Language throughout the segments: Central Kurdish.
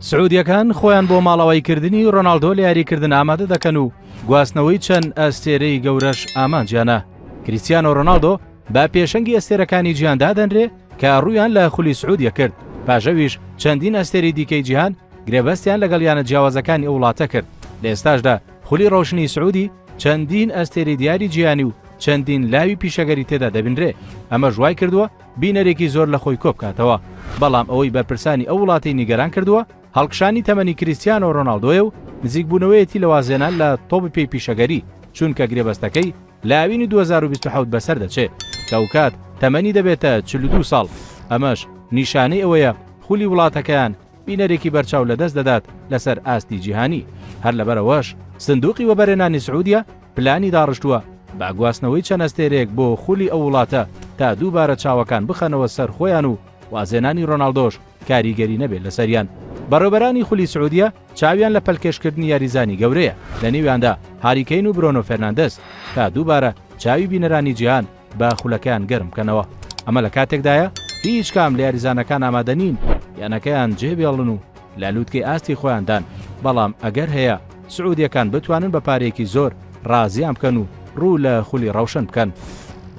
سعودیەکان خۆیان بۆ ماڵەوەیکردنی ڕۆناڵدۆ لە یاریکردن ئامادە دەکەن و گواستنەوەی چەند ئەستێرەی گەورەش ئامانجیانە. کریستیانۆ ڕۆناڵدۆ با پێشەنگی ئەستێرەکانی جیهاندا دەنرێ کە ڕوویان لە خولی سعودیە کرد. پاژەویش چەندین ئەستێری دیکەی جیهان گرێبەستیان لەگەڵ یانە جیاوازەکانی ئەو وڵاتە کرد. لە ئێستاشدا خولی ڕۆشنی سعودی چەندین ئەستێری دیاری جیهانی و چەندین لاوی پیشەگەری تێدا دەبینرێ. ئەمە ژوای کردووە بینەرێکی زۆر لە خۆی کۆبکاتەوە. بەڵام ئەوەی بەرپرسانی ئەو وڵاتی نیگەران کردووە هەڵکشانی تەمەنی کریستیانۆ ڕۆناڵدۆیە و نزیک بوونەوەیەتی لە وازێنان لە تۆپی پێی پیشەگەری، چونکە گرێبەستەکەی لاوینی 2027 بەسەر دەچێت کە ئەو کات تەمەنی دەبێتە 42 ساڵ. ئەمەش نیشانەی ئەوەیە خولی وڵاتەکەیان بینەرێکی بەرچاو لەدەست دەدات لەسەر ئاستی جیهانی. هەر لەبەرەوەش سندوقی وەبەرهێنانی سعودیە پلانی داڕشتووە با گواستنەوەی چەند ئەستێرەیەک بۆ خولی ئەو وڵاتە تا دووبارە چاوەکان بخەنەوە سەر خۆیان و وازێنانی ڕۆناڵدۆش کاریگەری نەبێت لەسەریان. بەڕێوەبەرانی خولی سعودیە چاویان لە پەلکێشکردنی یاریزانی گەورەیە، لە نێویاندا هاری کەین و برۆنۆ فێرناندەس تا دووبارە چاوی بینەرانی جیهان بە خولەکەیان گەرم بکەنەوە. ئەمە لە کاتێکدایە هیچ کام لە یاریزانەکان ئامادە نین یانەکەیان جێبێڵن و لە لووتکەی ئاستی خۆیاندان. بەڵام ئەگەر هەیە سعودیەکان بتوانن بە پارێکی زۆر ڕازیان بکەن و ڕوو لە خولی ڕەوشن بکەن.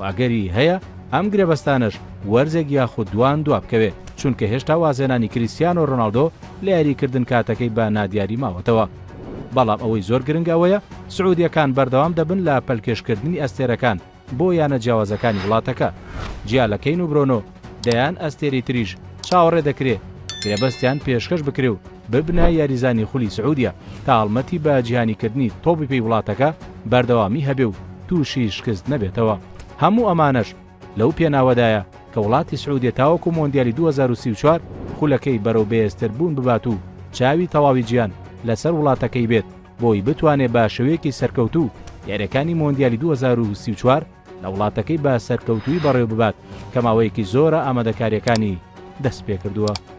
واگەری هەیە ئەم گرێبەستانش وەرزێک یاخود دوان دوا بکەوێت، چونکە هێشتا وازێنانی کریستیانۆ ڕۆناڵدۆ لە یاریکردن کاتەکەی بە نادیاری ماوەتەوە. بەڵام ئەوەی زۆر گرنگەوەیە سعودیەکان بەردەوام دەبن لە پەلکێشکردنی ئەستێرەکان بۆ یانە جیاوازەکانی وڵاتەکە. جیالەکەین و برۆنۆ دەیان ئەستێری تریش چاوەڕێ دەکرێت گرێبەستیان پێشکەش بکرێ و ببنە یاریزانی خولی سعودیە تا هەڵمەتی بە جیهانیکردنی تۆپی پێی وڵاتەکە بەردەوامی هەبێ و تووشی شکست نەبێتەوە. هەموو ئەمانش لەو پێناوەدایە کە وڵاتی سعودیە تاوەکو مۆندیالی 2034 خولەکەی بەرەو بەهێزتربوون ببات و چاوی تەواوی جیهان لەسەر وڵاتەکەی بێت بۆی بتوانێت بە شێوەیەکی سەرکەوتوو یاریەکانی مۆندیالی 2034 لە وڵاتەکەی بە سەرکەوتووی بەڕێوە ببات کە ماوەیەکی زۆرە ئامادەکاریەکانی دەست پێ کردووە.